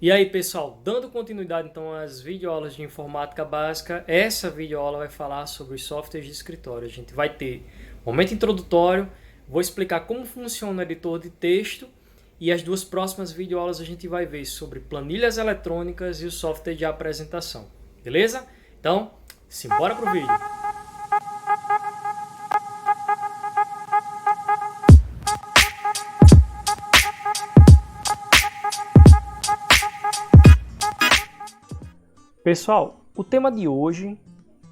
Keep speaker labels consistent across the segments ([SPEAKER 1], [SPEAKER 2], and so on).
[SPEAKER 1] E aí, pessoal, dando continuidade então às videoaulas de informática básica, essa videoaula vai falar sobre os softwares de escritório. A gente vai ter um momento introdutório, vou explicar como funciona o editor de texto e as duas próximas videoaulas a gente vai ver sobre planilhas eletrônicas e o software de apresentação. Beleza? Então, simbora pro vídeo. Pessoal, o tema de hoje,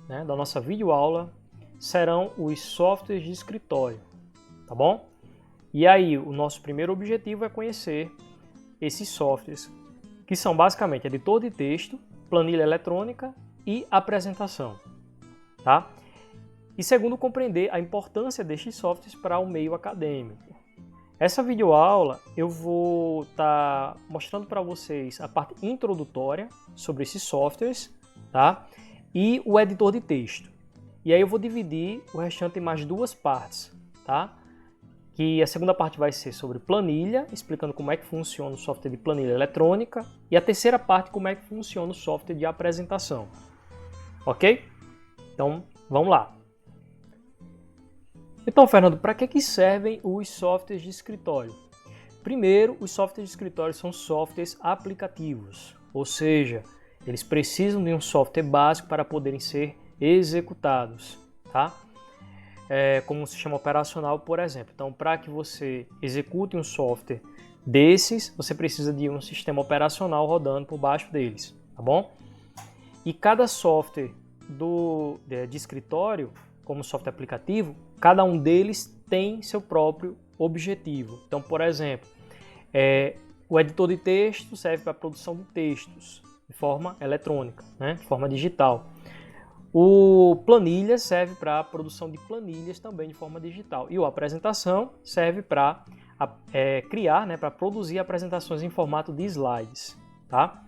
[SPEAKER 1] da nossa videoaula, serão os softwares de escritório, tá bom? E aí, o nosso primeiro objetivo é conhecer esses softwares, que são basicamente editor de texto, planilha eletrônica e apresentação, tá? E segundo, compreender a importância destes softwares para o meio acadêmico. Essa videoaula eu vou estar mostrando para vocês a parte introdutória sobre esses softwares, tá? E o editor de texto. E aí eu vou dividir o restante em mais duas partes, tá? Que a segunda parte vai ser sobre planilha, explicando como é que funciona o software de planilha eletrônica, e a terceira parte como é que funciona o software de apresentação. Ok? Então, vamos lá. Então, Fernando, para que servem os softwares de escritório? Primeiro, os softwares de escritório são softwares aplicativos, ou seja, eles precisam de um software básico para poderem ser executados, tá? Como um sistema operacional, por exemplo. Então, para que você execute um software desses, você precisa de um sistema operacional rodando por baixo deles, tá bom? E cada software de escritório, como software aplicativo, cada um deles tem seu próprio objetivo. Então, por exemplo, o editor de texto serve para a produção de textos de forma eletrônica, de forma digital. O planilha serve para a produção de planilhas também de forma digital. E o apresentação serve para criar, para produzir apresentações em formato de slides. Tá?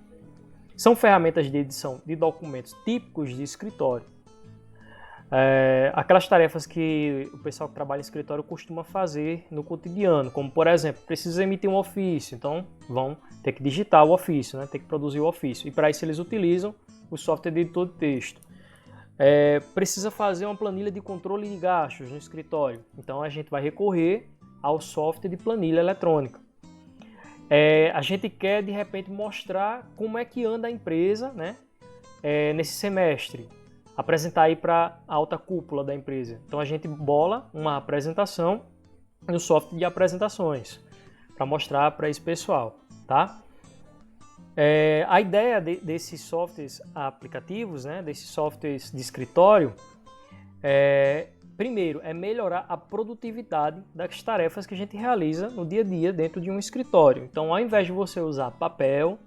[SPEAKER 1] São ferramentas de edição de documentos típicos de escritório. Aquelas tarefas que o pessoal que trabalha em escritório costuma fazer no cotidiano, como por exemplo, precisa emitir um ofício, então vão ter que digitar o ofício, ter que produzir o ofício, e para isso eles utilizam o software de editor de texto. Precisa fazer uma planilha de controle de gastos no escritório, então a gente vai recorrer ao software de planilha eletrônica. A gente quer de repente mostrar como é que anda a empresa, nesse semestre, apresentar aí para a alta cúpula da empresa. Então a gente bola uma apresentação no software de apresentações para mostrar para esse pessoal, tá? A ideia desses softwares aplicativos, desses softwares de escritório, primeiro é melhorar a produtividade das tarefas que a gente realiza no dia a dia dentro de um escritório. Então, ao invés de você usar papel,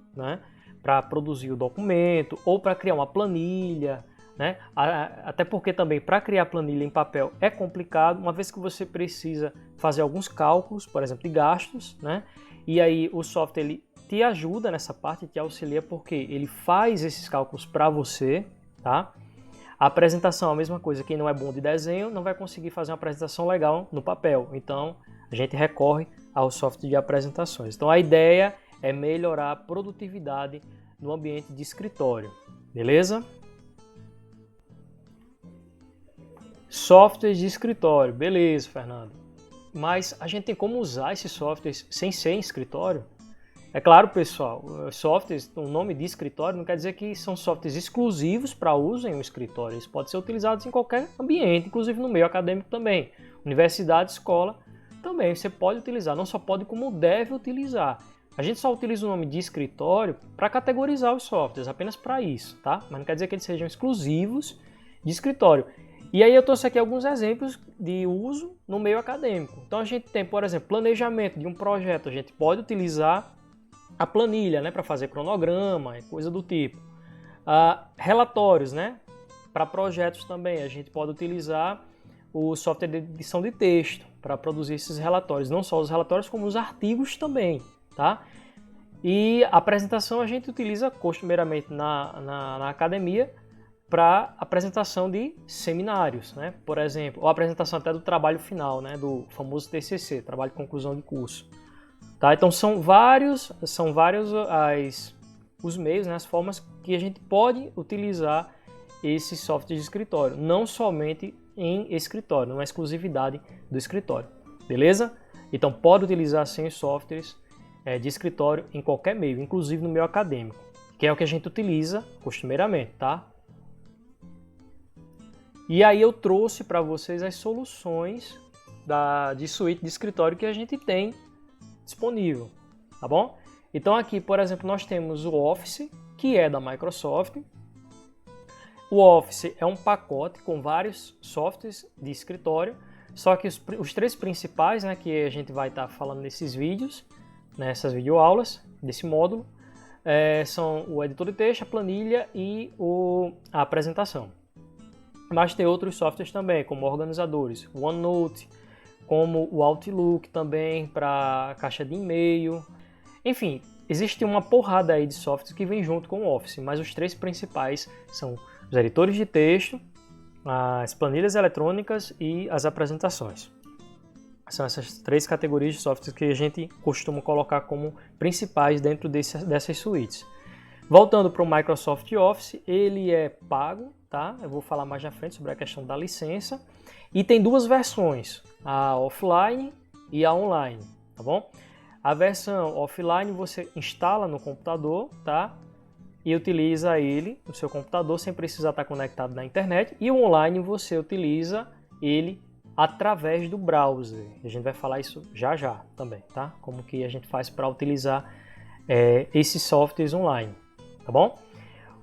[SPEAKER 1] para produzir o documento ou para criar uma planilha, até porque também para criar planilha em papel é complicado, uma vez que você precisa fazer alguns cálculos, por exemplo, de gastos, e aí o software ele te ajuda nessa parte, te auxilia porque ele faz esses cálculos para você, tá? A apresentação é a mesma coisa, quem não é bom de desenho não vai conseguir fazer uma apresentação legal no papel, então a gente recorre ao software de apresentações. Então a ideia é melhorar a produtividade no ambiente de escritório, beleza? Softwares de escritório, beleza, Fernando. Mas a gente tem como usar esses softwares sem ser em escritório? É claro, pessoal, softwares, o nome de escritório não quer dizer que são softwares exclusivos para uso em um escritório. Eles podem ser utilizados em qualquer ambiente, inclusive no meio acadêmico também. Universidade, escola, também você pode utilizar, não só pode como deve utilizar. A gente só utiliza o nome de escritório para categorizar os softwares, apenas para isso, tá? Mas não quer dizer que eles sejam exclusivos de escritório. E aí eu trouxe aqui alguns exemplos de uso no meio acadêmico. Então a gente tem, por exemplo, planejamento de um projeto. A gente pode utilizar a planilha, para fazer cronograma, coisa do tipo. Relatórios, para projetos também. A gente pode utilizar o software de edição de texto para produzir esses relatórios. Não só os relatórios, como os artigos também, tá? E a apresentação a gente utiliza costumeiramente na academia para apresentação de seminários, por exemplo, ou apresentação até do trabalho final, do famoso TCC, trabalho de conclusão de curso. Tá? Então são vários as os meios, né, as formas que a gente pode utilizar esses softwares de escritório, não somente em escritório, não é exclusividade do escritório, beleza? Então pode utilizar sim os softwares de escritório em qualquer meio, inclusive no meio acadêmico, que é o que a gente utiliza costumeiramente, tá? E aí eu trouxe para vocês as soluções de suíte de escritório que a gente tem disponível, tá bom? Então aqui, por exemplo, nós temos o Office, que é da Microsoft. O Office é um pacote com vários softwares de escritório, só que os três principais, né, que a gente vai estar falando nesses vídeos, nessas videoaulas, desse módulo, são o editor de texto, a planilha e a apresentação. Mas tem outros softwares também, como organizadores, o OneNote, como o Outlook também para caixa de e-mail. Enfim, existe uma porrada aí de softwares que vem junto com o Office, mas os três principais são os editores de texto, as planilhas eletrônicas e as apresentações. São essas três categorias de softwares que a gente costuma colocar como principais dentro dessas suítes. Voltando para o Microsoft Office, ele é pago, tá? Eu vou falar mais na frente sobre a questão da licença. E tem duas versões, a offline e a online, tá bom? A versão offline você instala no computador, tá? E utiliza ele no seu computador sem precisar estar conectado na internet. E o online você utiliza ele através do browser. A gente vai falar isso já já também, tá? Como que a gente faz para utilizar esses softwares online. Tá bom?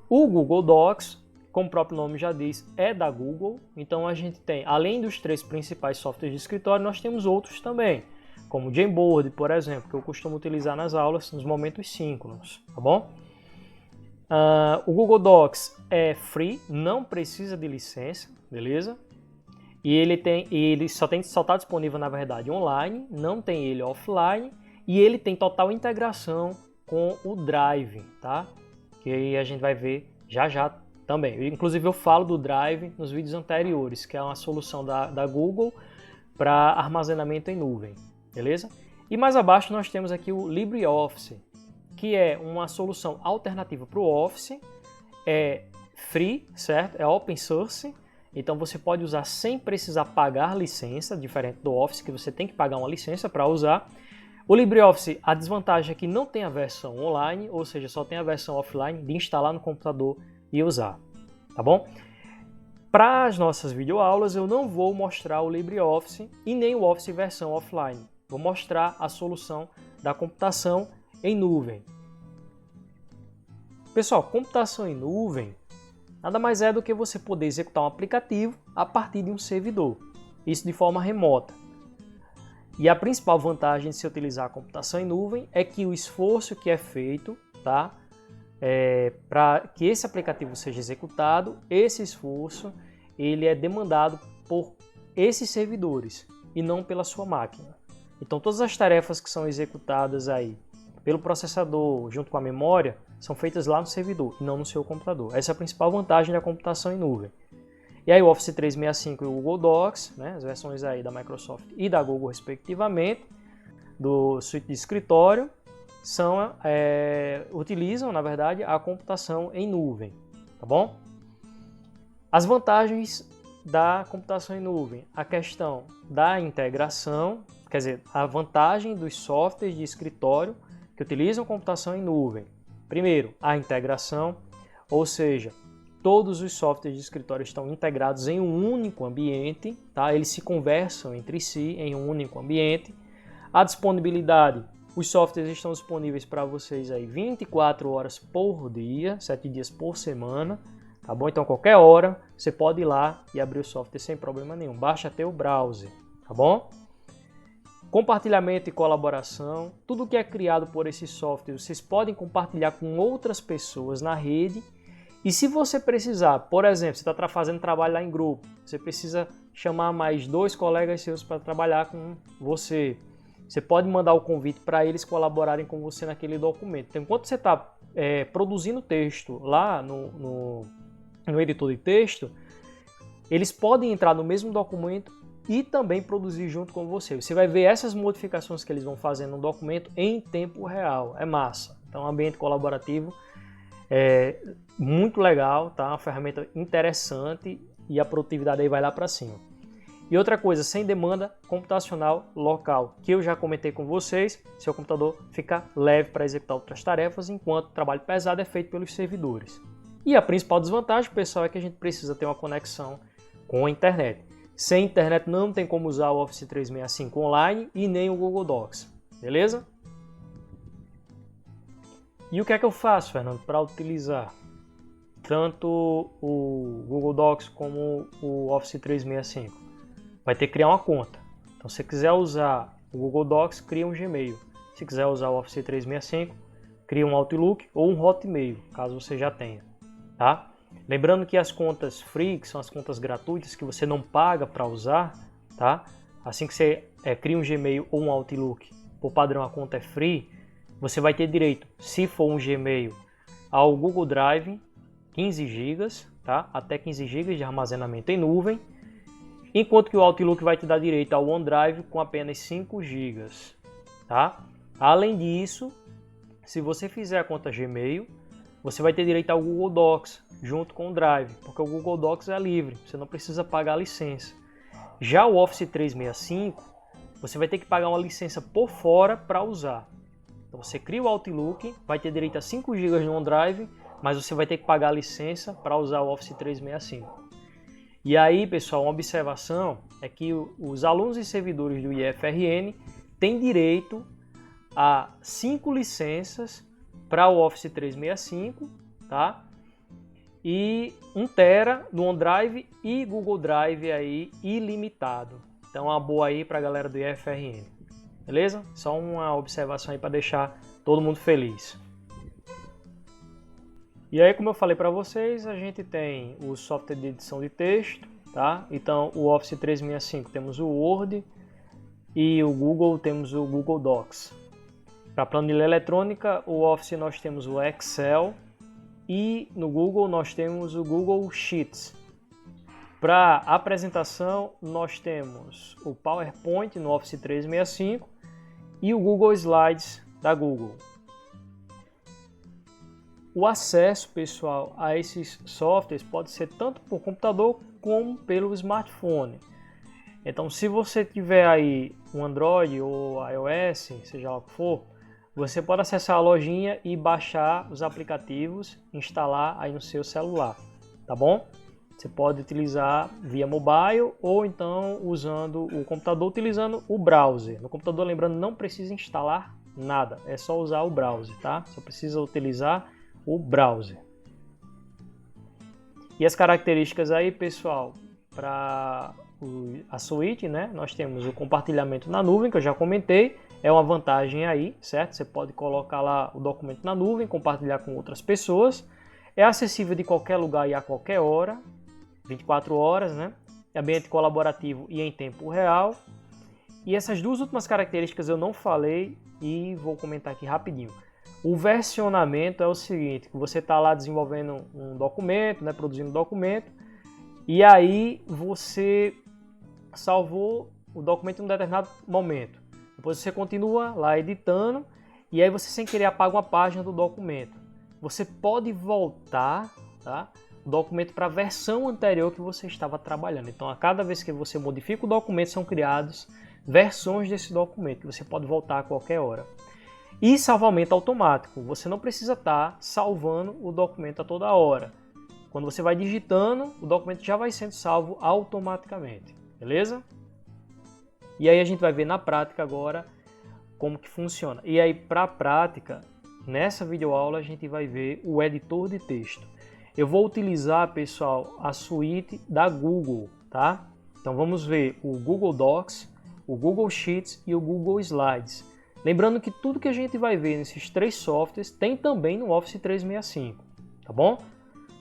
[SPEAKER 1] O Google Docs, como o próprio nome já diz, é da Google. Então a gente tem, além dos três principais softwares de escritório, nós temos outros também, como o Jamboard, por exemplo, que eu costumo utilizar nas aulas nos momentos síncronos, tá bom? O Google Docs é free, não precisa de licença, beleza? E ele só está disponível, na verdade, online, não tem ele offline, e ele tem total integração com o Drive, tá? Que aí a gente vai ver já já também. Inclusive eu falo do Drive nos vídeos anteriores, que é uma solução da Google para armazenamento em nuvem, beleza? E mais abaixo nós temos aqui o LibreOffice, que é uma solução alternativa para o Office, é free, certo? É open source, então você pode usar sem precisar pagar licença, diferente do Office, que você tem que pagar uma licença para usar. O LibreOffice, a desvantagem é que não tem a versão online, ou seja, só tem a versão offline de instalar no computador e usar, tá bom? Para as nossas videoaulas eu não vou mostrar o LibreOffice e nem o Office versão offline. Vou mostrar a solução da computação em nuvem. Pessoal, computação em nuvem nada mais é do que você poder executar um aplicativo a partir de um servidor, isso de forma remota. E a principal vantagem de se utilizar a computação em nuvem é que o esforço que é feito, tá, para que esse aplicativo seja executado, esse esforço ele é demandado por esses servidores e não pela sua máquina. Então todas as tarefas que são executadas aí pelo processador junto com a memória são feitas lá no servidor e não no seu computador. Essa é a principal vantagem da computação em nuvem. E aí o Office 365 e o Google Docs, né, as versões aí da Microsoft e da Google respectivamente, do suíte de escritório, utilizam, na verdade, a computação em nuvem, tá bom? As vantagens da computação em nuvem, a questão da integração, quer dizer, a vantagem dos softwares de escritório que utilizam computação em nuvem. Primeiro, a integração, ou seja, todos os softwares de escritório estão integrados em um único ambiente, tá? Eles se conversam entre si em um único ambiente. A disponibilidade, os softwares estão disponíveis para vocês aí 24 horas por dia, 7 dias por semana, tá bom? Então qualquer hora você pode ir lá e abrir o software sem problema nenhum, baixa até o browser, tá bom? Compartilhamento e colaboração, tudo que é criado por esses softwares vocês podem compartilhar com outras pessoas na rede. E se você precisar, por exemplo, você está fazendo trabalho lá em grupo, você precisa chamar mais 2 colegas seus para trabalhar com você. Você pode mandar o convite para eles colaborarem com você naquele documento. Então, enquanto você está produzindo texto lá no editor de texto, eles podem entrar no mesmo documento e também produzir junto com você. Você vai ver essas modificações que eles vão fazer no documento em tempo real. É massa. Então, ambiente colaborativo É muito legal, tá? Uma ferramenta interessante e a produtividade aí vai lá para cima. E outra coisa, sem demanda computacional local, que eu já comentei com vocês, seu computador fica leve para executar outras tarefas, enquanto o trabalho pesado é feito pelos servidores. E a principal desvantagem, pessoal, é que a gente precisa ter uma conexão com a internet. Sem internet não tem como usar o Office 365 online e nem o Google Docs, beleza? E o que é que eu faço, Fernando, para utilizar tanto o Google Docs como o Office 365? Vai ter que criar uma conta. Então, se quiser usar o Google Docs, cria um Gmail. Se quiser usar o Office 365, cria um Outlook ou um Hotmail, caso você já tenha, tá? Lembrando que as contas free, que são as contas gratuitas que você não paga para usar, tá? Assim que você cria um Gmail ou um Outlook, por padrão a conta é free, você vai ter direito, se for um Gmail, ao Google Drive, 15 GB, tá? Até 15 GB de armazenamento em nuvem, enquanto que o Outlook vai te dar direito ao OneDrive com apenas 5 GB, tá? Além disso, se você fizer a conta Gmail, você vai ter direito ao Google Docs junto com o Drive, porque o Google Docs é livre, você não precisa pagar a licença. Já o Office 365, você vai ter que pagar uma licença por fora para usar. Então você cria o Outlook, vai ter direito a 5 GB no OneDrive, mas você vai ter que pagar a licença para usar o Office 365. E aí, pessoal, uma observação é que os alunos e servidores do IFRN têm direito a 5 licenças para o Office 365, tá? E 1 TB no OneDrive e Google Drive aí ilimitado. Então, uma boa aí para a galera do IFRN. Beleza? Só uma observação aí para deixar todo mundo feliz. E aí, como eu falei para vocês, a gente tem o software de edição de texto, tá? Então, o Office 365 temos o Word e o Google temos o Google Docs. Para planilha eletrônica, o Office nós temos o Excel e no Google nós temos o Google Sheets. Para apresentação, nós temos o PowerPoint no Office 365 e o Google Slides da Google. O acesso, pessoal, a esses softwares pode ser tanto por computador como pelo smartphone. Então, se você tiver aí um Android ou iOS, seja lá o que for, você pode acessar a lojinha e baixar os aplicativos, instalar aí no seu celular, tá bom? Você pode utilizar via mobile ou então usando o computador, utilizando o browser. No computador, lembrando, não precisa instalar nada, é só usar o browser, tá? Só precisa utilizar o browser. E as características aí, pessoal, para a suíte, né? Nós temos o compartilhamento na nuvem, que eu já comentei, é uma vantagem aí, certo? Você pode colocar lá o documento na nuvem, compartilhar com outras pessoas. É acessível de qualquer lugar e a qualquer hora, 24 horas, né? É ambiente colaborativo e em tempo real. E essas duas últimas características eu não falei e vou comentar aqui rapidinho. O versionamento é o seguinte, que você está lá desenvolvendo um documento, né, produzindo um documento, e aí você salvou o documento em um determinado momento. Depois você continua lá editando, e aí você sem querer apaga uma página do documento. Você pode voltar, tá, o documento para a versão anterior que você estava trabalhando. Então, a cada vez que você modifica o documento, são criadas versões desse documento, que você pode voltar a qualquer hora. E salvamento automático, você não precisa estar salvando o documento a toda hora. Quando você vai digitando, o documento já vai sendo salvo automaticamente, beleza? E aí a gente vai ver na prática agora como que funciona. E aí para a prática, nessa videoaula a gente vai ver o editor de texto. Eu vou utilizar, pessoal, a suíte da Google, tá? Então vamos ver o Google Docs, o Google Sheets e o Google Slides. Lembrando que tudo que a gente vai ver nesses 3 softwares tem também no Office 365, tá bom?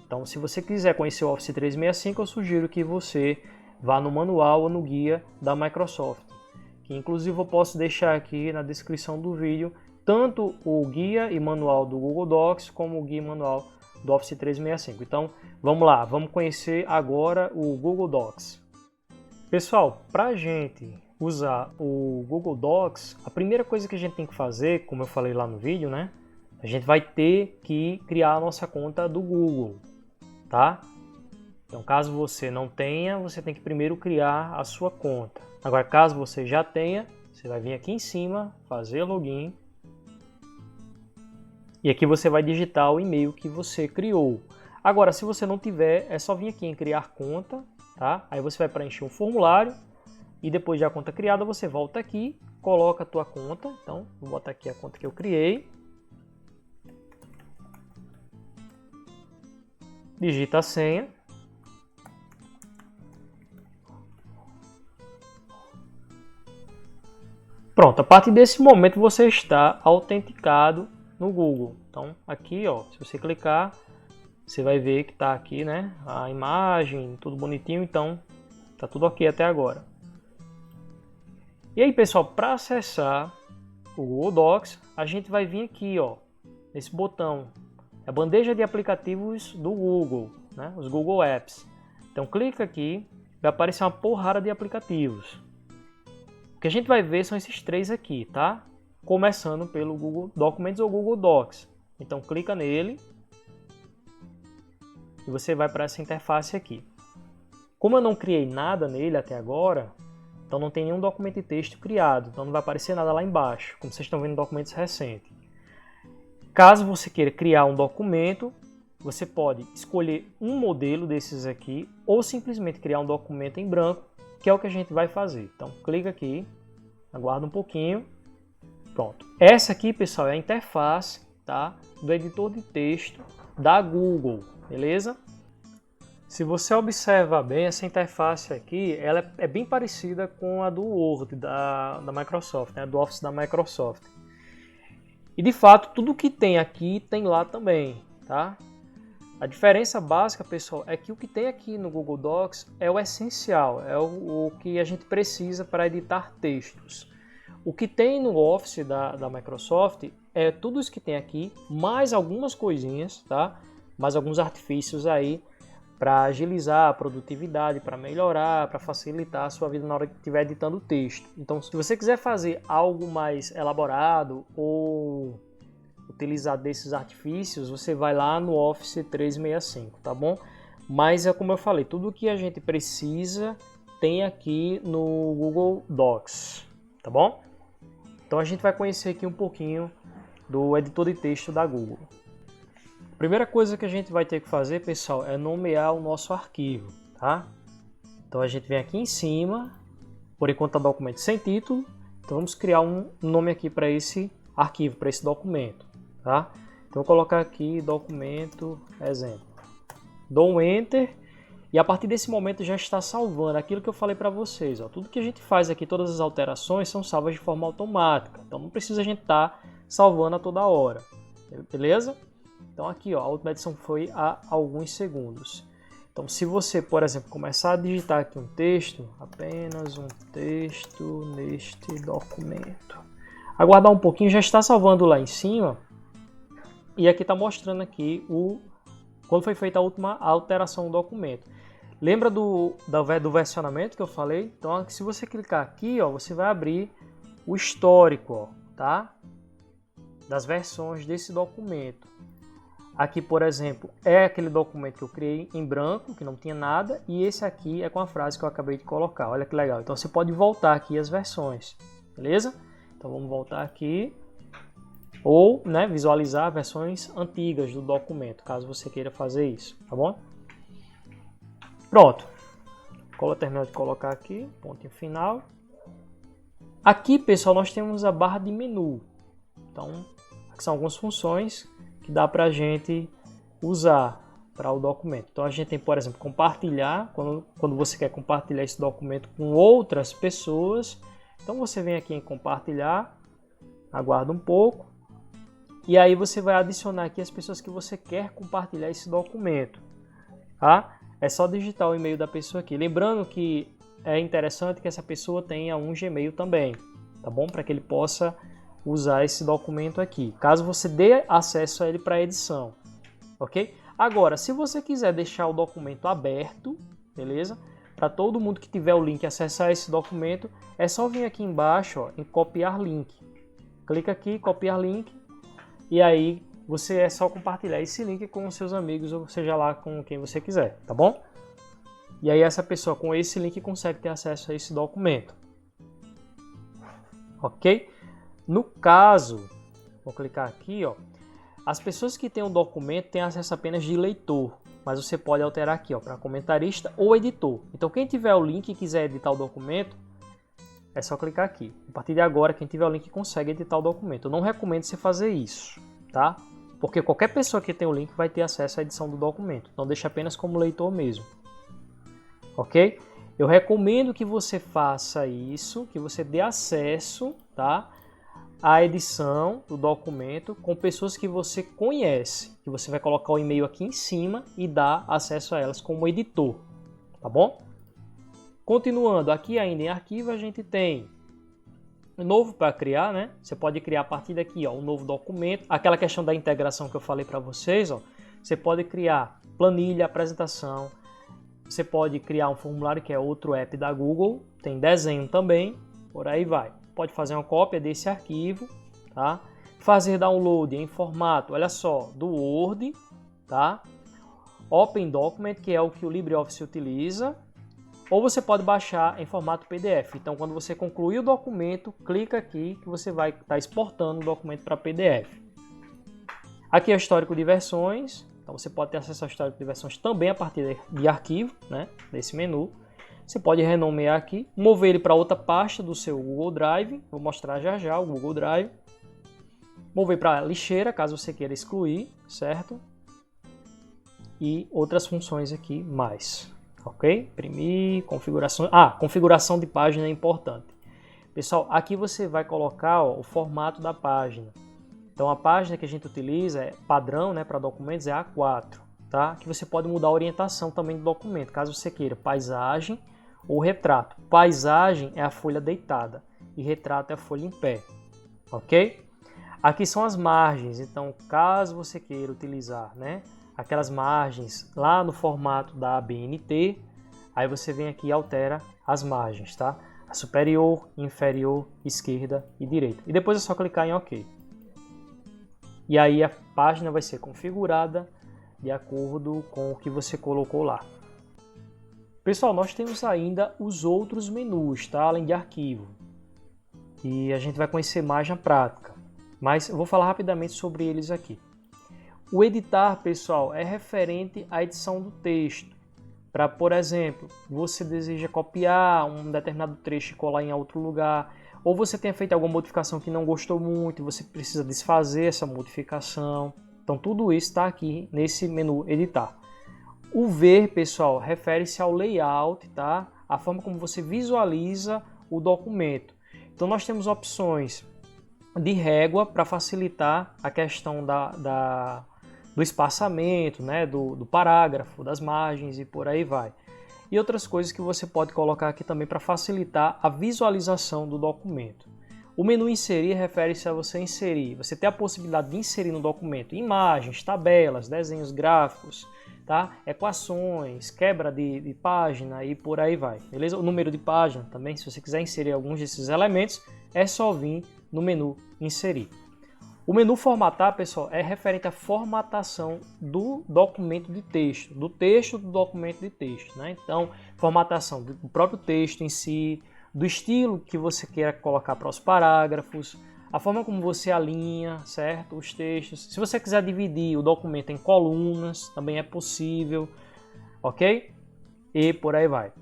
[SPEAKER 1] Então, se você quiser conhecer o Office 365, eu sugiro que você vá no manual ou no guia da Microsoft, que inclusive eu posso deixar aqui na descrição do vídeo tanto o guia e manual do Google Docs como o guia e manual do Office 365. Então, vamos lá, vamos conhecer agora o Google Docs. Pessoal, para a gente usar o Google Docs, a primeira coisa que a gente tem que fazer, como eu falei lá no vídeo, né, A gente vai ter que criar a nossa conta do Google, tá? Então, caso você não tenha, você tem que primeiro criar a sua conta. Agora, caso você já tenha, você vai vir aqui em cima, fazer login. E aqui você vai digitar o e-mail que você criou. Agora, se você não tiver, é só vir aqui em criar conta, tá? Aí você vai preencher um formulário e depois de a conta criada, você volta aqui, coloca a tua conta. Então, vou botar aqui a conta que eu criei. Digita a senha. Pronto, a partir desse momento você está autenticado no Google. Então aqui, ó, se você clicar, você vai ver que está aqui, né, a imagem, tudo bonitinho, então tá tudo ok até agora. E aí, pessoal, para acessar o Google Docs, a gente vai vir aqui, ó, nesse botão, a bandeja de aplicativos do Google, né, os Google Apps. Então clica aqui, vai aparecer uma porrada de aplicativos. O que a gente vai ver são esses três aqui, tá? Começando pelo Google Documents ou Google Docs. Então clica nele e você vai para essa interface aqui. Como eu não criei nada nele até agora, então não tem nenhum documento de texto criado, então não vai aparecer nada lá embaixo, como vocês estão vendo em documentos recentes. Caso você queira criar um documento, você pode escolher um modelo desses aqui ou simplesmente criar um documento em branco, que é o que a gente vai fazer. Então clica aqui, aguarda um pouquinho. Pronto. Essa aqui, pessoal, é a interface, tá, do editor de texto da Google, beleza? Se você observar bem, essa interface aqui, ela é bem parecida com a do Word da Microsoft, né, do Office da Microsoft. E de fato, tudo que tem aqui tem lá também, tá? A diferença básica, pessoal, é que o que tem aqui no Google Docs é o essencial, é o que a gente precisa para editar textos. O que tem no Office da Microsoft é tudo isso que tem aqui, mais algumas coisinhas, tá? Mais alguns artifícios aí para agilizar a produtividade, para melhorar, para facilitar a sua vida na hora que estiver editando o texto. Então, se você quiser fazer algo mais elaborado ou utilizar desses artifícios, você vai lá no Office 365, tá bom? Mas é como eu falei, tudo que a gente precisa tem aqui no Google Docs, tá bom? Então a gente vai conhecer aqui um pouquinho do editor de texto da Google. A primeira coisa que a gente vai ter que fazer, pessoal, é nomear o nosso arquivo, tá? Então a gente vem aqui em cima, por enquanto está documento sem título, então vamos criar um nome aqui para esse arquivo, para esse documento. Tá? Então vou colocar aqui documento exemplo. Dou um Enter e a partir desse momento já está salvando aquilo que eu falei para vocês. Ó. Tudo que a gente faz aqui, todas as alterações são salvas de forma automática. Então não precisa a gente estar salvando a toda hora. Beleza? Então aqui ó, a última edição foi há alguns segundos. Então se você, por exemplo, começar a digitar aqui um texto, apenas um texto neste documento. Aguardar um pouquinho, já está salvando lá em cima. E aqui está mostrando aqui quando foi feita a última alteração do documento. Lembra do versionamento que eu falei? Então, se você clicar aqui, ó, você vai abrir o histórico, ó, tá? Das versões desse documento. Aqui, por exemplo, é aquele documento que eu criei em branco, que não tinha nada, e esse aqui é com a frase que eu acabei de colocar. Olha que legal. Então, você pode voltar aqui as versões, beleza? Então, vamos voltar aqui. Ou, né, visualizar versões antigas do documento, caso você queira fazer isso, tá bom? Pronto. Terminou de colocar aqui, pontinho final. Aqui, pessoal, nós temos a barra de menu. Então, aqui são algumas funções que dá para a gente usar para o documento. Então, a gente tem, por exemplo, compartilhar, quando você quer compartilhar esse documento com outras pessoas. Então, você vem aqui em compartilhar, aguarda um pouco. E aí você vai adicionar aqui as pessoas que você quer compartilhar esse documento, tá? É só digitar o e-mail da pessoa aqui. Lembrando que é interessante que essa pessoa tenha um Gmail também, tá bom? Para que ele possa usar esse documento aqui, caso você dê acesso a ele para edição, ok? Agora, se você quiser deixar o documento aberto, beleza? Para todo mundo que tiver o link acessar esse documento, é só vir aqui embaixo, ó, em copiar link. Clica aqui, copiar link. E aí, você é só compartilhar esse link com os seus amigos, ou seja lá com quem você quiser, tá bom? E aí essa pessoa com esse link consegue ter acesso a esse documento. Ok? No caso, vou clicar aqui, ó. As pessoas que têm o documento têm acesso apenas de leitor, mas você pode alterar aqui, ó, para comentarista ou editor. Então quem tiver o link e quiser editar o documento, é só clicar aqui. A partir de agora, quem tiver o link consegue editar o documento. Eu não recomendo você fazer isso, tá? Porque qualquer pessoa que tem o link vai ter acesso à edição do documento. Então deixa apenas como leitor mesmo. Ok? Eu recomendo que você faça isso, que você dê acesso, tá, à edição do documento com pessoas que você conhece, que você vai colocar o e-mail aqui em cima e dar acesso a elas como editor, tá bom? Continuando, aqui ainda em arquivo a gente tem novo para criar, né? Você pode criar a partir daqui, ó, um novo documento. Aquela questão da integração que eu falei para vocês, ó, você pode criar planilha, apresentação. Você pode criar um formulário, que é outro app da Google, tem desenho também, por aí vai. Pode fazer uma cópia desse arquivo, tá? Fazer download em formato, olha só, do Word, tá? Open Document, que é o que o LibreOffice utiliza, ou você pode baixar em formato PDF. Então, quando você concluir o documento, clica aqui que você vai estar exportando o documento para PDF. Aqui é o histórico de versões. Então você pode ter acesso ao histórico de versões também a partir de arquivo, né, desse menu. Você pode renomear aqui, mover ele para outra pasta do seu Google Drive. Vou mostrar já já o Google Drive. Mover para a lixeira, caso você queira excluir, certo? E outras funções aqui mais. Ok? Imprimir, configuração. Configuração de página é importante. Pessoal, aqui você vai colocar, ó, o formato da página. Então a página que a gente utiliza é padrão, né, para documentos é A4, tá? Que você pode mudar a orientação também do documento, caso você queira paisagem ou retrato. Paisagem é a folha deitada e retrato é a folha em pé, ok? Aqui são as margens, então caso você queira utilizar, né, aquelas margens lá no formato da ABNT, aí você vem aqui e altera as margens, tá? A superior, inferior, esquerda e direita. E depois é só clicar em OK. E aí a página vai ser configurada de acordo com o que você colocou lá. Pessoal, nós temos ainda os outros menus, tá? Além de arquivo. E a gente vai conhecer mais na prática. Mas eu vou falar rapidamente sobre eles aqui. O editar, pessoal, é referente à edição do texto. Para, por exemplo, você deseja copiar um determinado trecho e colar em outro lugar, ou você tenha feito alguma modificação que não gostou muito e você precisa desfazer essa modificação. Então tudo isso está aqui nesse menu editar. O ver, pessoal, refere-se ao layout, tá? A forma como você visualiza o documento. Então nós temos opções de régua para facilitar a questão do espaçamento, né? do parágrafo, das margens e por aí vai. E outras coisas que você pode colocar aqui também para facilitar a visualização do documento. O menu inserir refere-se a você inserir, você ter a possibilidade de inserir no documento imagens, tabelas, desenhos gráficos, tá? Equações, quebra de página e por aí vai, beleza? O número de página também, se você quiser inserir alguns desses elementos, é só vir no menu inserir. O menu formatar, pessoal, é referente à formatação do documento de texto, do documento de texto, né? Então, formatação do próprio texto em si, do estilo que você queira colocar para os parágrafos, a forma como você alinha, certo? Os textos. Se você quiser dividir o documento em colunas, também é possível, ok? E por aí vai.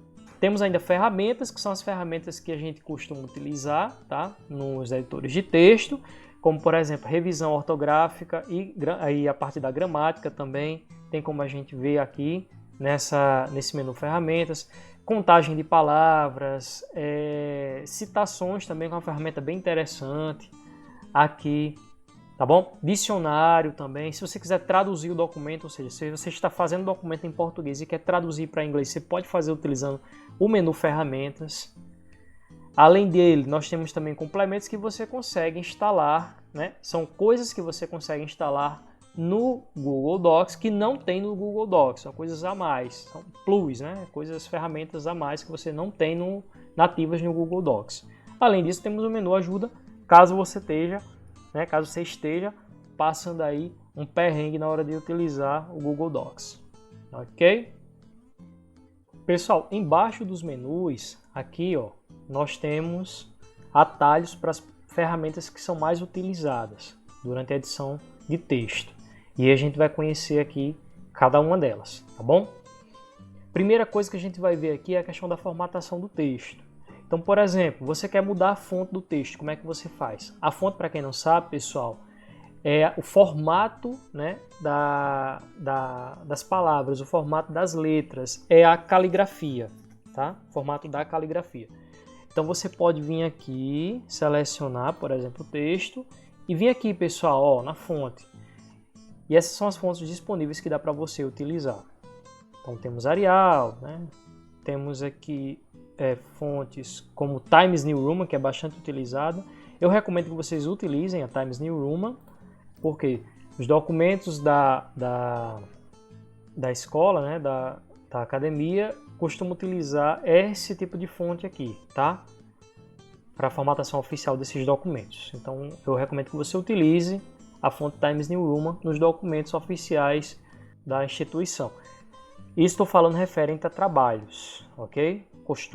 [SPEAKER 1] Temos ainda ferramentas, que são as ferramentas que a gente costuma utilizar, tá? Nos editores de texto, como por exemplo revisão ortográfica e a parte da gramática também tem como a gente ver aqui nesse menu ferramentas, contagem de palavras, citações também, com uma ferramenta bem interessante aqui, tá bom? Dicionário também, se você quiser traduzir o documento, ou seja, se você está fazendo o documento em português e quer traduzir para inglês, você pode fazer utilizando o menu ferramentas. Além dele, nós temos também complementos que você consegue instalar, né? São coisas que você consegue instalar no Google Docs que não tem no Google Docs, são coisas a mais, são plus, né? Ferramentas a mais que você não tem nativas no Google Docs. Além disso, temos o menu ajuda, caso você esteja passando aí um perrengue na hora de utilizar o Google Docs, ok? Pessoal, embaixo dos menus, aqui ó, nós temos atalhos para as ferramentas que são mais utilizadas durante a edição de texto. E a gente vai conhecer aqui cada uma delas, tá bom? Primeira coisa que a gente vai ver aqui é a questão da formatação do texto. Então, por exemplo, você quer mudar a fonte do texto, como é que você faz? A fonte, para quem não sabe, pessoal, é o formato, né, das palavras, o formato das letras, é a caligrafia, tá? O formato da caligrafia. Então você pode vir aqui, selecionar, por exemplo, o texto e vir aqui, pessoal, ó, na fonte. E essas são as fontes disponíveis que dá para você utilizar. Então temos Arial, né? Temos aqui fontes como Times New Roman, que é bastante utilizada. Eu recomendo que vocês utilizem a Times New Roman, porque os documentos da escola, né, da academia, costumam utilizar esse tipo de fonte aqui, tá? Para a formatação oficial desses documentos. Então eu recomendo que você utilize a fonte Times New Roman nos documentos oficiais da instituição. Isso estou falando referente a trabalhos, ok?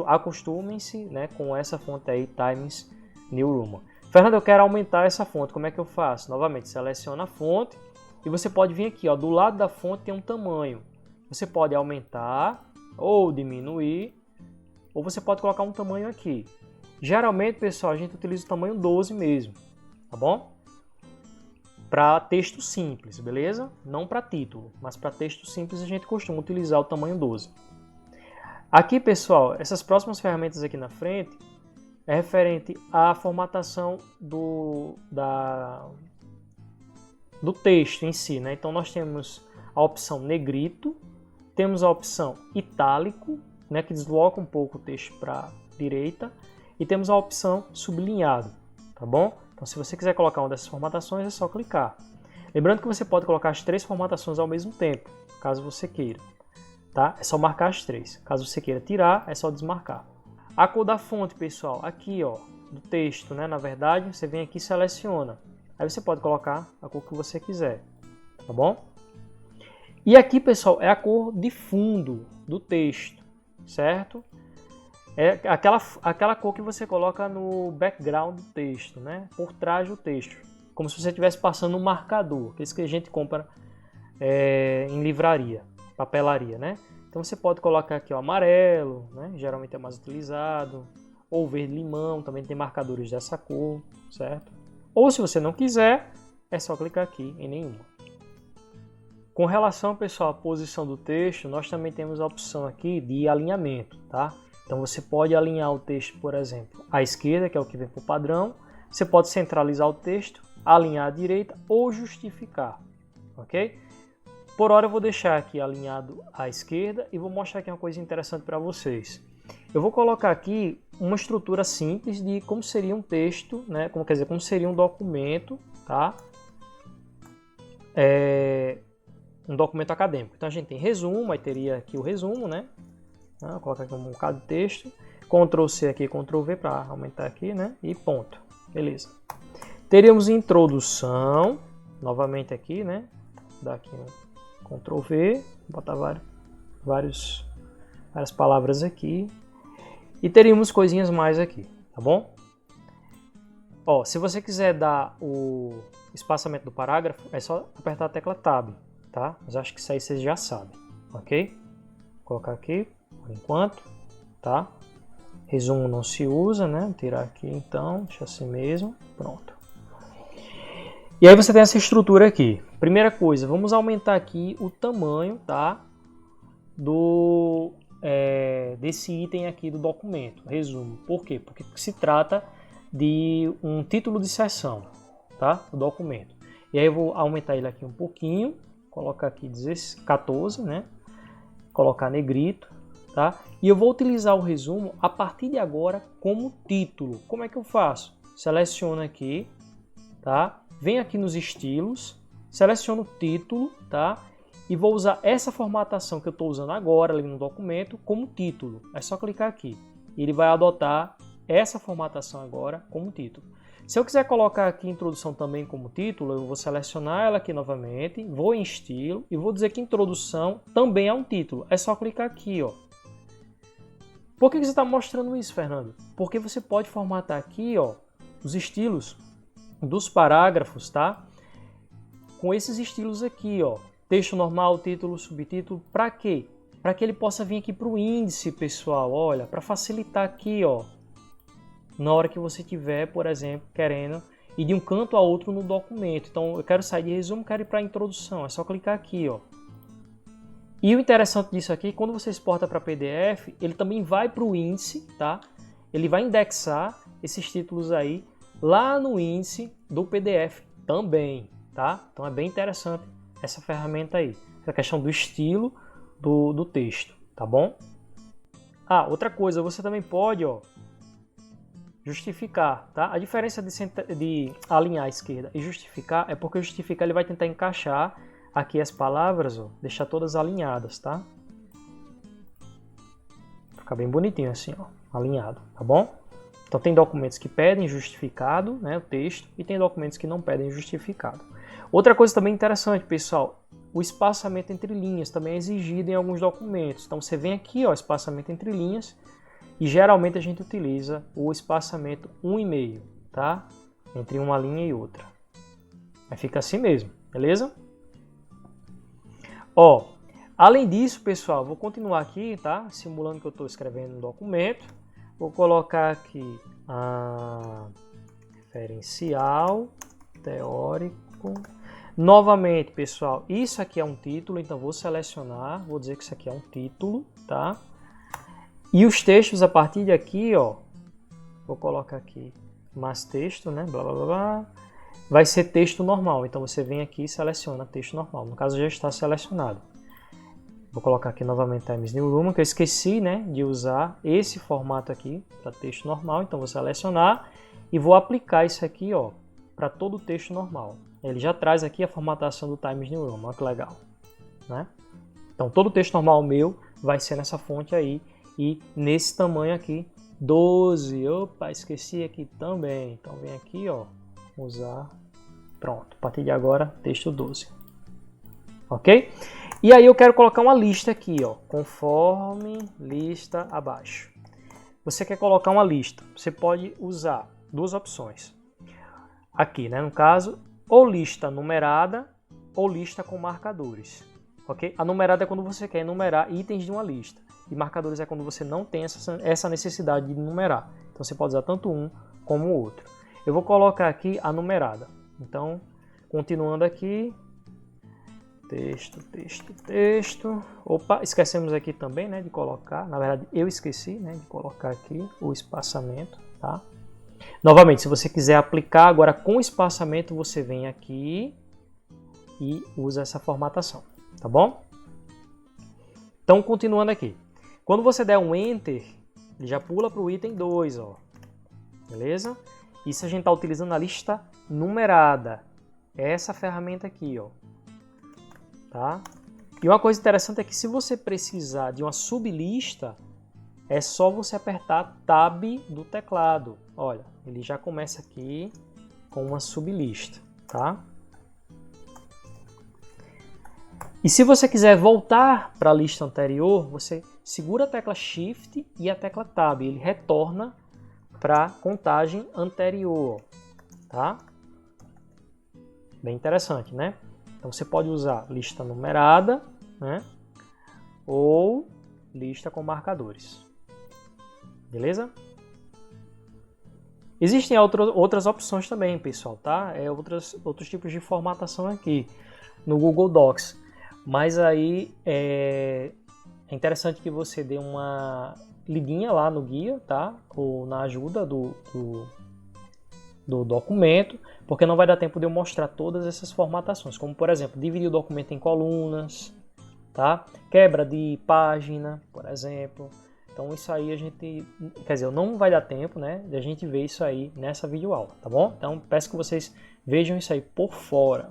[SPEAKER 1] Acostumem-se, né, com essa fonte aí, Times New Roman. Fernando, eu quero aumentar essa fonte, como é que eu faço? Novamente, seleciona a fonte e você pode vir aqui, ó, do lado da fonte tem um tamanho. Você pode aumentar ou diminuir, ou você pode colocar um tamanho aqui. Geralmente, pessoal, a gente utiliza o tamanho 12 mesmo, tá bom? Para texto simples, beleza? Não para título, mas para texto simples a gente costuma utilizar o tamanho 12. Aqui, pessoal, essas próximas ferramentas aqui na frente é referente à formatação do texto em si, né? Então nós temos a opção negrito, temos a opção itálico, né, que desloca um pouco o texto para a direita, e temos a opção sublinhado, tá bom? Então se você quiser colocar uma dessas formatações é só clicar. Lembrando que você pode colocar as 3 formatações ao mesmo tempo, caso você queira, tá? É só marcar as 3. Caso você queira tirar, é só desmarcar. A cor da fonte, pessoal, aqui ó, do texto, né? Na verdade, você vem aqui e seleciona. Aí você pode colocar a cor que você quiser, tá bom? E aqui, pessoal, é a cor de fundo do texto, certo? É aquela cor que você coloca no background do texto, né? Por trás do texto. Como se você estivesse passando um marcador, que é isso que a gente compra em livraria, papelaria, né? Então você pode colocar aqui o amarelo, né? Geralmente é mais utilizado, ou verde-limão, também tem marcadores dessa cor, certo? Ou se você não quiser, é só clicar aqui em nenhuma. Com relação, pessoal, à posição do texto, nós também temos a opção aqui de alinhamento, tá? Então você pode alinhar o texto, por exemplo, à esquerda, que é o que vem por padrão. Você pode centralizar o texto, alinhar à direita ou justificar, ok? Por hora eu vou deixar aqui alinhado à esquerda e vou mostrar aqui uma coisa interessante para vocês. Eu vou colocar aqui uma estrutura simples de como seria um texto, né? Como seria um documento, tá? Um documento acadêmico. Então a gente tem resumo, aí teria aqui o resumo, né? Vou colocar aqui um bocado de texto. Ctrl C aqui, Ctrl V para aumentar aqui, né? E ponto. Beleza. Teríamos introdução, novamente aqui, né? Dá aqui um Ctrl V, botar várias palavras aqui. E teríamos coisinhas mais aqui, tá bom? Ó, se você quiser dar o espaçamento do parágrafo, é só apertar a tecla Tab, tá? Mas acho que isso aí vocês já sabem, ok? Vou colocar aqui, por enquanto, tá? Resumo não se usa, né? Vou tirar aqui então, deixa assim mesmo, pronto. E aí você tem essa estrutura aqui. Primeira coisa, vamos aumentar aqui o tamanho, tá? Desse item aqui do documento, resumo. Por quê? Porque se trata de um título de seção, tá? O documento. E aí eu vou aumentar ele aqui um pouquinho, colocar aqui 14, né? Colocar negrito, tá? E eu vou utilizar o resumo a partir de agora como título. Como é que eu faço? Seleciono aqui, tá? Venho aqui nos estilos, seleciono o título, tá? E vou usar essa formatação que eu estou usando agora ali no documento como título. É só clicar aqui. E ele vai adotar essa formatação agora como título. Se eu quiser colocar aqui introdução também como título, eu vou selecionar ela aqui novamente, vou em estilo e vou dizer que introdução também é um título. É só clicar aqui, ó. Por que você está mostrando isso, Fernando? Porque você pode formatar aqui, ó, os estilos dos parágrafos, tá? Com esses estilos aqui, ó. Texto normal, título, subtítulo. Para quê? Para que ele possa vir aqui para o índice, pessoal. Olha, para facilitar aqui, ó. Na hora que você tiver, por exemplo, querendo ir de um canto a outro no documento. Então, eu quero sair de resumo, quero ir para a introdução. É só clicar aqui, ó. E o interessante disso aqui, quando você exporta para PDF, ele também vai para o índice, tá? Ele vai indexar esses títulos aí lá no índice do PDF também, tá? Então é bem interessante essa ferramenta aí, essa questão do estilo do texto, tá bom? Ah, outra coisa, você também pode, ó, justificar, tá? A diferença de alinhar à esquerda e justificar é porque justificar ele vai tentar encaixar aqui as palavras, ó, deixar todas alinhadas, tá? Fica bem bonitinho assim, ó, alinhado, tá bom? Então tem documentos que pedem justificado, né, o texto, e tem documentos que não pedem justificado. Outra coisa também interessante, pessoal, o espaçamento entre linhas também é exigido em alguns documentos. Então você vem aqui, ó, espaçamento entre linhas, e geralmente a gente utiliza o espaçamento 1,5, tá? Entre uma linha e outra. Aí fica assim mesmo, beleza? Ó, além disso, pessoal, vou continuar aqui, tá? Simulando que eu estou escrevendo um documento. Vou colocar aqui referencial teórico. Novamente, pessoal, isso aqui é um título, então vou selecionar, vou dizer que isso aqui é um título, tá? E os textos a partir de aqui, ó, vou colocar aqui mais texto, né? Blá, blá, blá, blá. Vai ser texto normal, então você vem aqui e seleciona texto normal. No caso já está selecionado. Vou colocar aqui novamente Times New Roman, que eu esqueci, né, de usar esse formato aqui para texto normal. Então vou selecionar e vou aplicar isso aqui, ó, para todo o texto normal. Ele já traz aqui a formatação do Times New Roman, olha que legal, né? Então todo o texto normal meu vai ser nessa fonte aí e nesse tamanho aqui, 12. Opa, esqueci aqui também. Então vem aqui, ó, usar. Pronto, a partir de agora, texto 12. Ok? E aí eu quero colocar uma lista aqui, ó, conforme lista abaixo. Você quer colocar uma lista, você pode usar duas opções. Aqui, né, no caso, ou lista numerada ou lista com marcadores. Ok? A numerada é quando você quer enumerar itens de uma lista. E marcadores é quando você não tem essa necessidade de numerar. Então você pode usar tanto um como o outro. Eu vou colocar aqui a numerada. Então, continuando aqui, texto, texto, texto. Opa, esquecemos aqui também, né, de colocar. Na verdade, eu esqueci, né, de colocar aqui o espaçamento, tá? Novamente, se você quiser aplicar agora com espaçamento, você vem aqui e usa essa formatação, tá bom? Então, continuando aqui. Quando você der um Enter, ele já pula para o item 2, ó. Beleza? Isso a gente está utilizando a lista numerada. Essa ferramenta aqui, ó. Tá? E uma coisa interessante é que se você precisar de uma sublista, é só você apertar Tab do teclado. Olha, ele já começa aqui com uma sublista, tá? E se você quiser voltar para a lista anterior, você segura a tecla Shift e a tecla Tab. Ele retorna para a contagem anterior, tá? Bem interessante, né? Então você pode usar lista numerada, né? Ou lista com marcadores. Beleza? Existem outras opções também, pessoal, tá? Outros tipos de formatação aqui no Google Docs. Mas aí é interessante que você dê uma lidinha lá no guia, tá? Ou na ajuda do documento, porque não vai dar tempo de eu mostrar todas essas formatações, como por exemplo, dividir o documento em colunas, tá? Quebra de página, por exemplo. Então isso aí a gente, quer dizer, não vai dar tempo, né, de a gente ver isso aí nessa videoaula, tá bom? Então peço que vocês vejam isso aí por fora.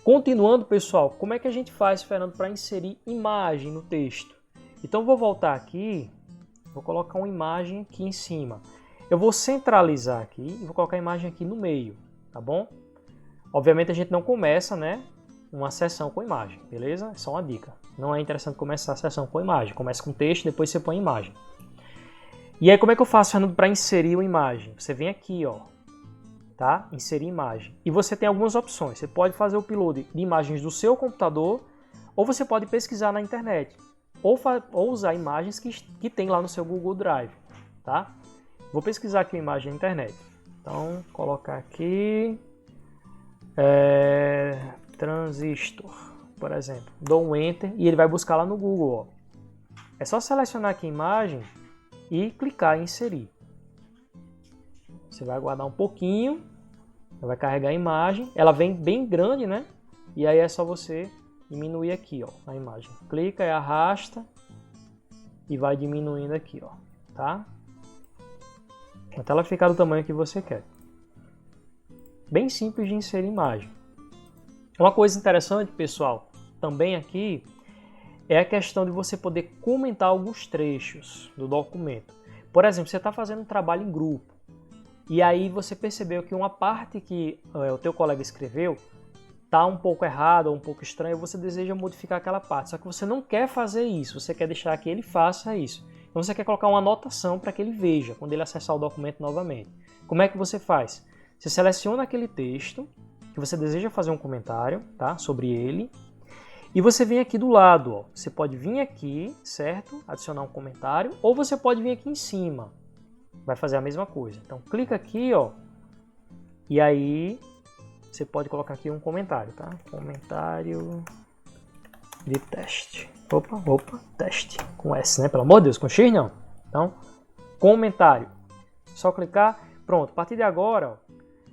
[SPEAKER 1] Continuando, pessoal, como é que a gente faz, Fernando, para inserir imagem no texto? Então vou voltar aqui, vou colocar uma imagem aqui em cima. Eu vou centralizar aqui e vou colocar a imagem aqui no meio, tá bom? Obviamente a gente não começa, né, uma sessão com imagem, beleza? É só uma dica. Não é interessante começar a sessão com imagem. Começa com texto, depois você põe imagem. E aí como é que eu faço, Fernando, para inserir uma imagem? Você vem aqui, ó, tá? Inserir imagem. E você tem algumas opções. Você pode fazer o upload de imagens do seu computador, ou você pode pesquisar na internet, ou usar imagens que tem lá no seu Google Drive, tá? Vou pesquisar aqui uma imagem na internet. Então, colocar aqui transistor, por exemplo. Dou um Enter e ele vai buscar lá no Google, ó. É só selecionar aqui a imagem e clicar em inserir. Você vai aguardar um pouquinho, vai carregar a imagem. Ela vem bem grande, né? E aí é só você diminuir aqui, ó, a imagem. Clica e arrasta e vai diminuindo aqui, ó, tá? Até ela ficar do tamanho que você quer. Bem simples de inserir imagem. Uma coisa interessante, pessoal, também aqui é a questão de você poder comentar alguns trechos do documento. Por exemplo, você está fazendo um trabalho em grupo e aí você percebeu que uma parte que o teu colega escreveu está um pouco errada ou um pouco estranha, você deseja modificar aquela parte. Só que você não quer fazer isso, você quer deixar que ele faça isso. Então você quer colocar uma anotação para que ele veja quando ele acessar o documento novamente. Como é que você faz? Você seleciona aquele texto que você deseja fazer um comentário, tá, sobre ele, e você vem aqui do lado, ó. Você pode vir aqui, certo? Adicionar um comentário, ou você pode vir aqui em cima. Vai fazer a mesma coisa. Então clica aqui, ó, e aí você pode colocar aqui um comentário, tá? Comentário de teste. Opa, teste. Com S, né? Pelo amor de Deus, com X não. Então, comentário. Só clicar. Pronto, a partir de agora, ó,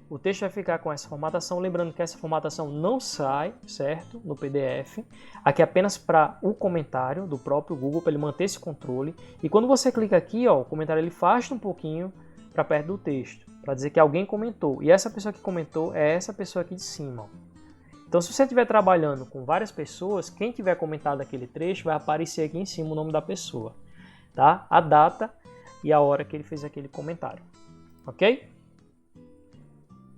[SPEAKER 1] o texto vai ficar com essa formatação. Lembrando que essa formatação não sai, certo? No PDF. Aqui é apenas para o comentário do próprio Google, para ele manter esse controle. E quando você clica aqui, ó, o comentário ele afasta um pouquinho para perto do texto, para dizer que alguém comentou. E essa pessoa que comentou é essa pessoa aqui de cima, ó. Então, se você estiver trabalhando com várias pessoas, quem tiver comentado aquele trecho vai aparecer aqui em cima o nome da pessoa, tá? A data e a hora que ele fez aquele comentário, ok?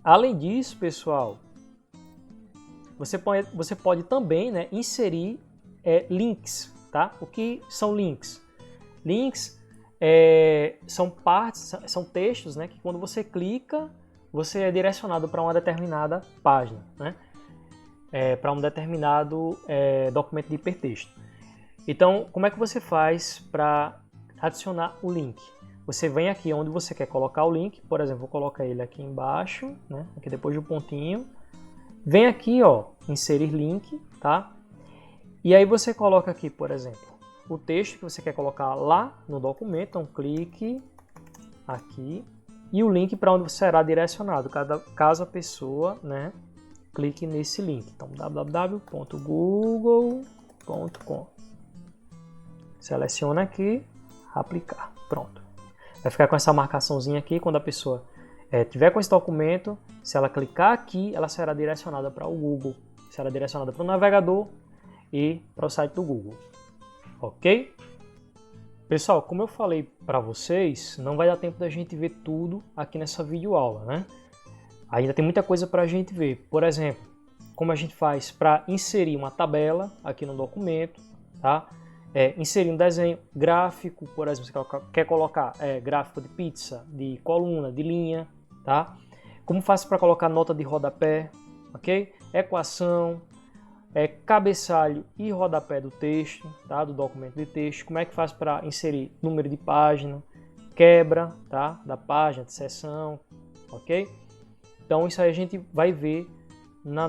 [SPEAKER 1] Além disso, pessoal, você pode também, né, inserir links, tá? O que são links? Links são partes, são textos, né, que quando você clica, você é direcionado para uma determinada página, né? Para um determinado documento de hipertexto. Então, como é que você faz para adicionar o link? Você vem aqui onde você quer colocar o link, por exemplo, vou colocar ele aqui embaixo, né? Aqui depois do pontinho. Vem aqui, ó, inserir link, tá? E aí você coloca aqui, por exemplo, o texto que você quer colocar lá no documento, então clique aqui e o link para onde será direcionado, caso a pessoa, né, clique nesse link. Então, www.google.com. Seleciona aqui, aplicar. Pronto. Vai ficar com essa marcaçãozinha aqui. Quando a pessoa tiver com esse documento, se ela clicar aqui, ela será direcionada para o Google. Será direcionada para o navegador e para o site do Google. Ok? Pessoal, como eu falei para vocês, não vai dar tempo da gente ver tudo aqui nessa videoaula, né? Ainda tem muita coisa para a gente ver. Por exemplo, como a gente faz para inserir uma tabela aqui no documento, tá? Inserir um desenho gráfico, por exemplo, você quer colocar gráfico de pizza, de coluna, de linha, tá? Como faz para colocar nota de rodapé, ok? Equação, cabeçalho e rodapé do texto, tá? Do documento de texto. Como é que faz para inserir número de página, quebra, tá? Da página, de seção, ok? Então isso aí a gente vai ver no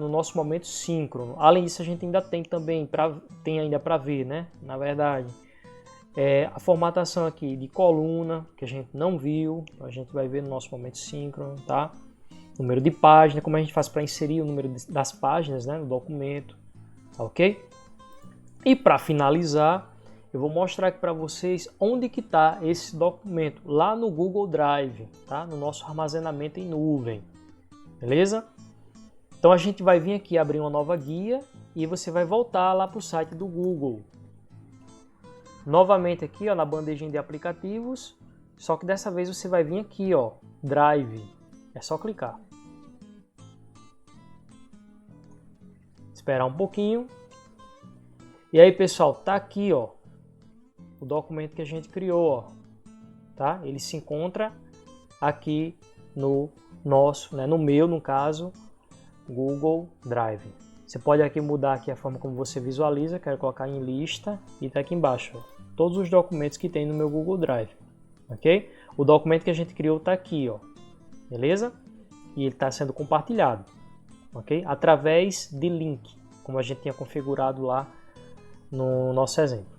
[SPEAKER 1] nosso momento síncrono. Além disso, a gente ainda tem também ainda para ver, né? Na verdade, a formatação aqui de coluna que a gente não viu, a gente vai ver no nosso momento síncrono, tá? Número de página, como a gente faz para inserir o número das páginas, né, no documento, tá, ok? E para finalizar, eu vou mostrar aqui para vocês onde que está esse documento, lá no Google Drive, tá? No nosso armazenamento em nuvem, beleza? Então a gente vai vir aqui abrir uma nova guia e você vai voltar lá para o site do Google. Novamente aqui, ó, na bandejinha de aplicativos, Só que dessa vez você vai vir aqui, ó, Drive. É só clicar. Esperar um pouquinho. E aí, pessoal, tá aqui, ó, o documento que a gente criou, ó, tá? Ele se encontra aqui no nosso, né, no meu, no caso, Google Drive. Você pode aqui mudar aqui a forma como você visualiza, quero colocar em lista e tá aqui embaixo, ó, todos os documentos que tem no meu Google Drive, ok? O documento que a gente criou tá aqui, ó, beleza? E ele está sendo compartilhado, ok? Através de link, como a gente tinha configurado lá no nosso exemplo,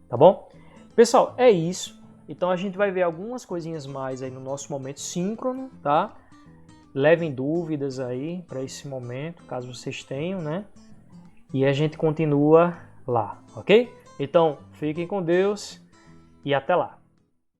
[SPEAKER 1] tá bom? Pessoal, é isso. Então a gente vai ver algumas coisinhas mais aí no nosso momento síncrono, tá? Levem dúvidas aí para esse momento, caso vocês tenham, né? E a gente continua lá, ok? Então, fiquem com Deus e até lá.